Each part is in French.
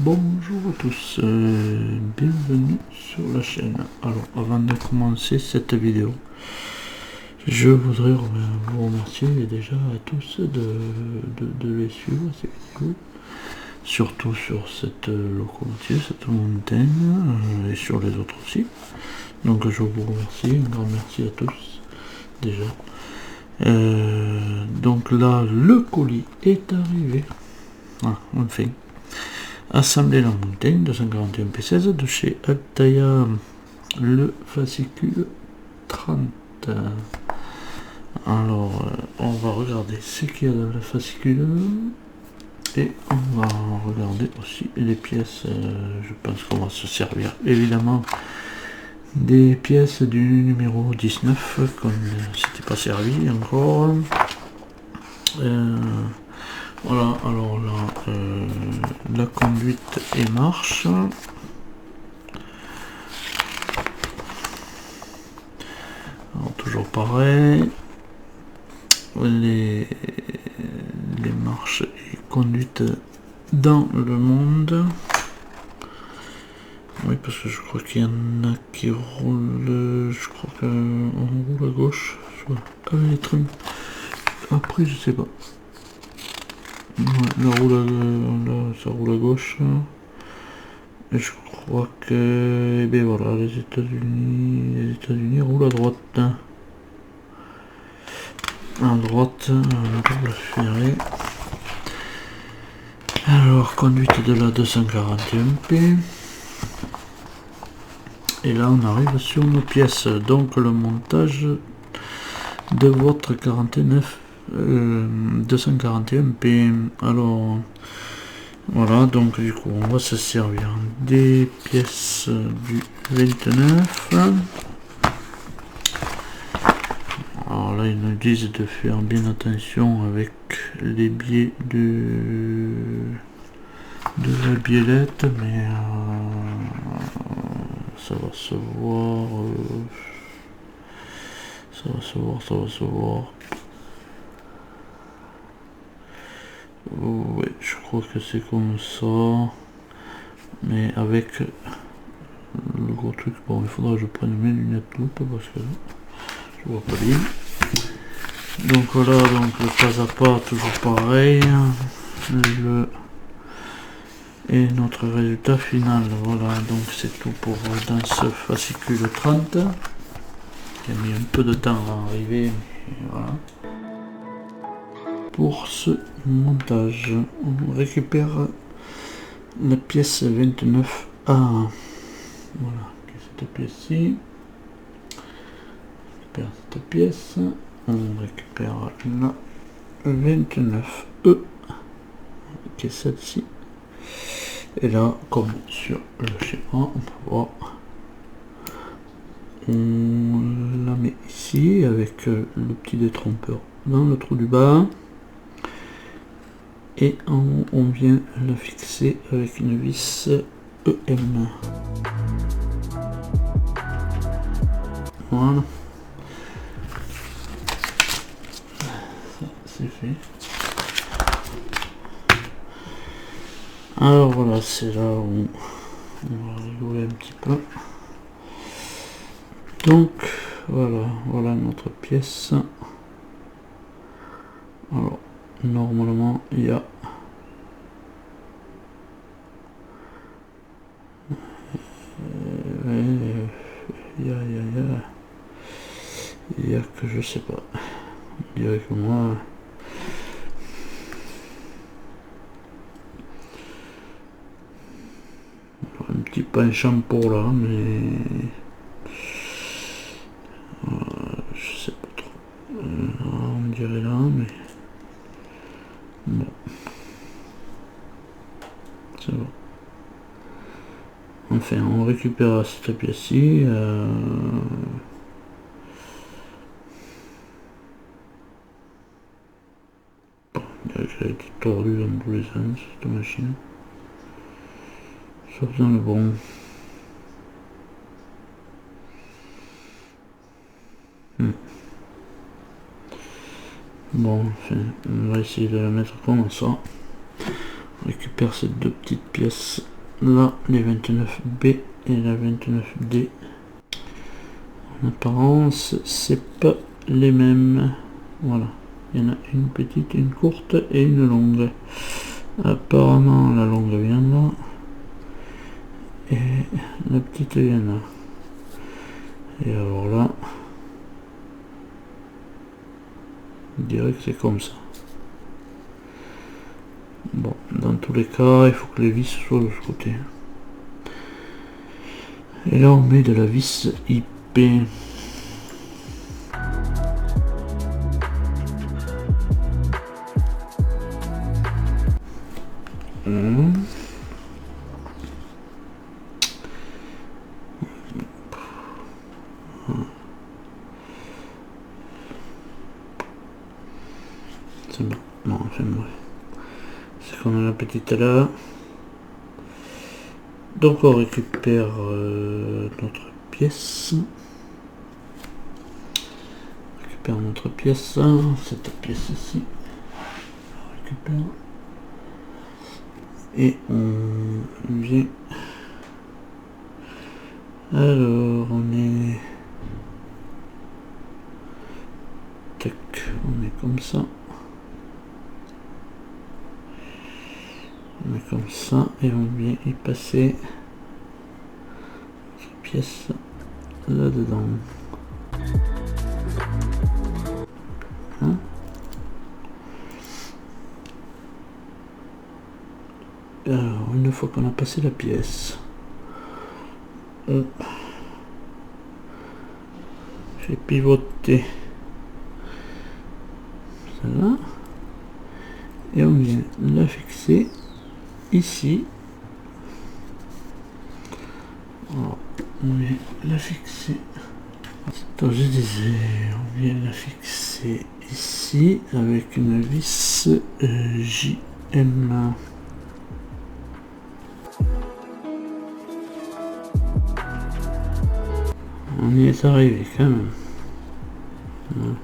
Bonjour à tous, bienvenue sur la chaîne. Alors avant de commencer cette vidéo, je voudrais vous remercier déjà à tous de les suivre ces vidéos, surtout sur cette locomotive, cette montagne et sur les autres aussi. Donc je vous remercie, un grand merci à tous déjà. Donc là le colis est arrivé, voilà, enfin. Assemblée la montagne 241 P16 de chez Altaïa, le fascicule 30. Alors on va regarder ce qu'il y a dans le fascicule et on va regarder aussi les pièces. Je pense qu'on va se servir évidemment des pièces du numéro 19 comme c'était pas servi encore. Voilà, alors là, la conduite et marche. Alors toujours pareil. Les marches et conduites dans le monde. Oui, parce que je crois qu'il y en a qui roulent. Je crois qu'on roule à gauche. Avec les trims. Après, je sais pas. Ouais, là, ça roule à gauche. Et je crois que, ben voilà, les États-Unis roulent à droite. À droite, double ferré. Alors, conduite de la 241P. Et là, on arrive sur nos pièces. Donc, le montage de votre 241P. Alors, voilà, donc du coup, on va se servir des pièces du 29. Alors là, ils nous disent de faire bien attention avec les biais de la biellette, mais ça va se voir. Ça va se voir. Ouais, je crois que c'est comme ça. Mais avec le gros truc, bon, il faudra que je prenne mes lunettes loupe parce que je vois pas bien. Donc voilà, donc le pas à pas, toujours pareil. Et notre résultat final. Voilà, donc c'est tout pour dans ce fascicule 30. Qui a mis un peu de temps à arriver, mais voilà. Pour ce montage, on récupère la pièce 29A. Voilà, cette pièce-ci. On récupère cette pièce. On récupère la 29E, qui est celle-ci. Et là, comme sur le schéma, on peut voir. On la met ici avec le petit détrompeur dans le trou du bas. Et on vient la fixer avec une vis EM. Voilà. Ça, c'est fait. Alors voilà, c'est là où on va rigoler un petit peu. Donc voilà notre pièce. Alors normalement il y a que je sais pas. On dirait que moi un petit penchant pour là, mais je sais pas trop. On dirait là, mais bon, ça va. Enfin, on récupère cette pièce-ci. Bon, elle a été tordue dans tous les sens, cette machine. Sauf dans le bon. Bon, enfin, on va essayer de la mettre comme ça. On récupère récupère ces deux petites pièces là, les 29B et la 29D. En apparence, c'est pas les mêmes. Voilà, il y en a une petite, une courte et une longue. Apparemment, la longue vient là et la petite vient là. Et alors là, je dirais que c'est comme ça. Bon, dans tous les cas, il faut que les vis soient de ce côté. Et là, on met de la vis IP. C'est bon. Non, c'est vrai. C'est qu'on a la petite là. Donc on récupère notre pièce. On récupère notre pièce. Cette pièce ici. On récupère. Et on vient. Alors on est. Tac, on est comme ça. On est comme ça et on vient y passer cette pièce là dedans. Hein? Alors une fois qu'on a passé la pièce, on fait pivoter celle-là et on vient la fixer ici. Alors, on vient la fixer. Attends, je disais, on vient la fixer ici avec une vis JM. On y est arrivé quand même. Voilà.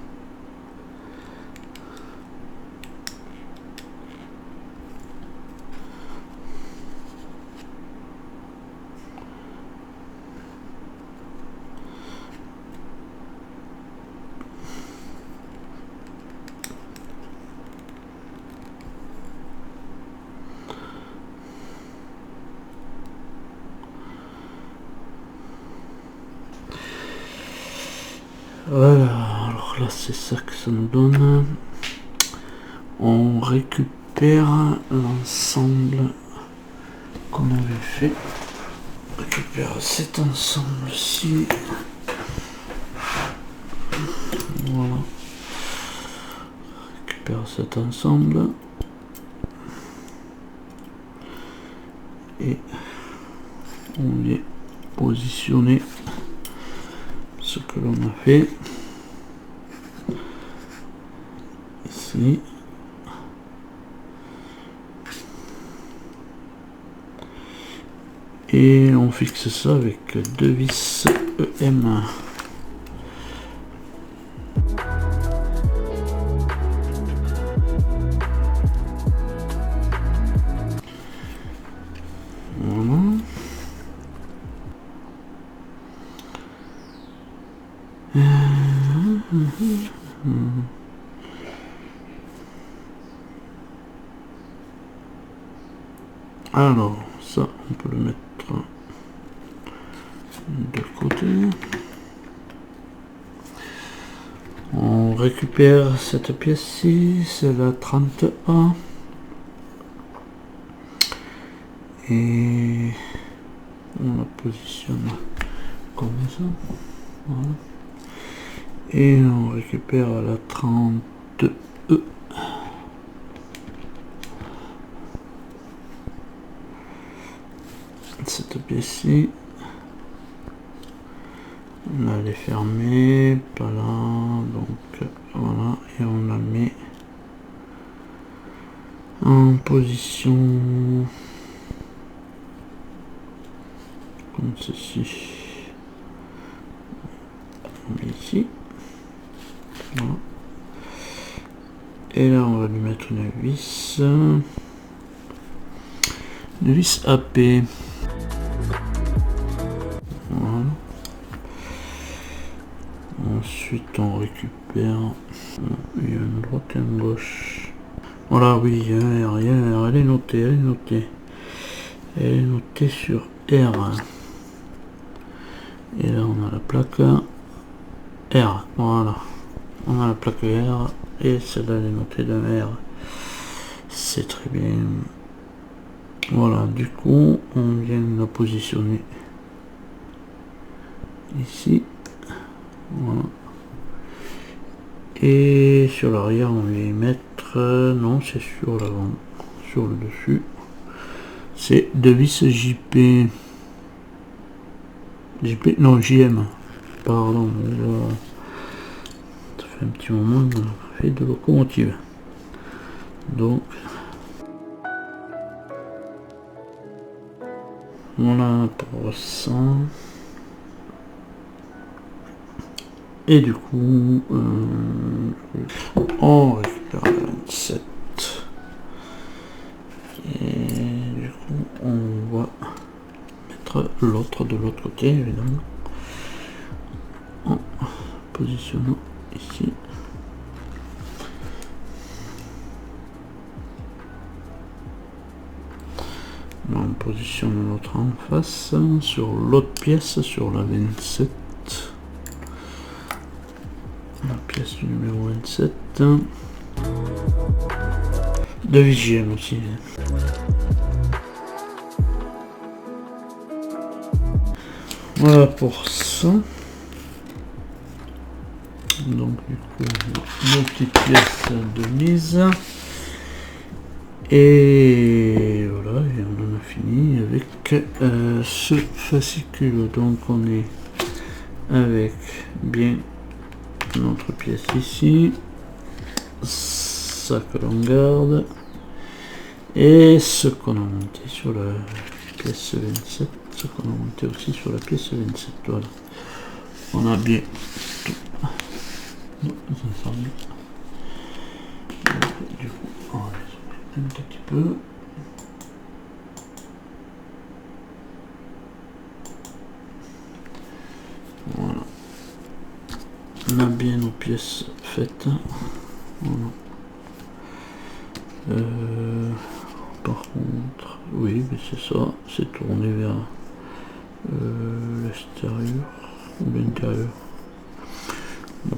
Voilà, alors là c'est ça que ça nous donne. On récupère l'ensemble qu'on avait fait. On récupère cet ensemble-ci. Voilà. On récupère cet ensemble. Et on vient positionner ce que l'on a fait ici. Et on fixe ça avec deux vis EM. Voilà. Alors, ça, on peut le mettre de côté. On récupère cette pièce-ci, c'est la 30A. Et on la positionne comme ça. Voilà. Et on récupère la 30E. Cette pièce-ci, là elle est fermée, pas là, donc voilà, et on la met en position comme ceci. On met ici, voilà. Et là on va lui mettre une vis. de vis AP. Voilà. Ensuite on récupère, il y a une droite et une gauche. Voilà, oui, il y a un R, elle est notée, elle est notée sur R. Et là on a la plaque R, voilà, on a la plaque R et celle-là elle est notée d'un R. C'est très bien. Voilà, du coup on vient la positionner ici. Voilà. Et sur l'arrière on va y mettre, non c'est sur l'avant, sur le dessus, c'est de vis JP, non JM, pardon, ça fait un petit moment qu'on a fait de locomotive, donc voilà pour ça. Et du coup, on récupère le 27. Et du coup, on va mettre l'autre de l'autre côté, évidemment. En positionnant ici. On positionne l'autre en face, sur l'autre pièce, sur la 27. La pièce du numéro 27 de VGM aussi. Voilà pour ça. Donc du coup nos petites pièces de mise et voilà, et on en a fini avec ce fascicule. Donc on est avec bien notre pièce ici, ça que l'on garde, et ce qu'on a monté sur la pièce 27, ce qu'on a monté aussi sur la pièce 27. Voilà, on a bien tout ensemble. Du coup on va les un petit peu. Voilà, on a bien nos pièces faites. Voilà. Par contre, oui, mais c'est ça, c'est tourné vers l'extérieur ou l'intérieur. Bon.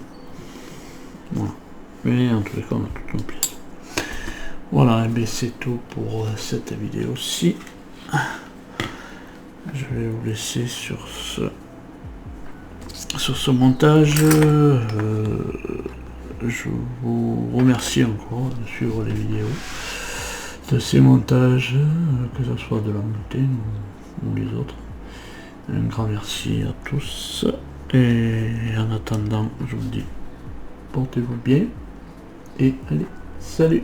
Voilà. Mais en tous les cas, on a toutes nos pièces. Voilà, et bien c'est tout pour cette vidéo-ci. Je vais vous laisser sur ce montage. Je vous remercie encore de suivre les vidéos de ces montages, que ce soit de la montée ou les autres. Un grand merci à tous et en attendant je vous dis portez-vous bien et allez, salut.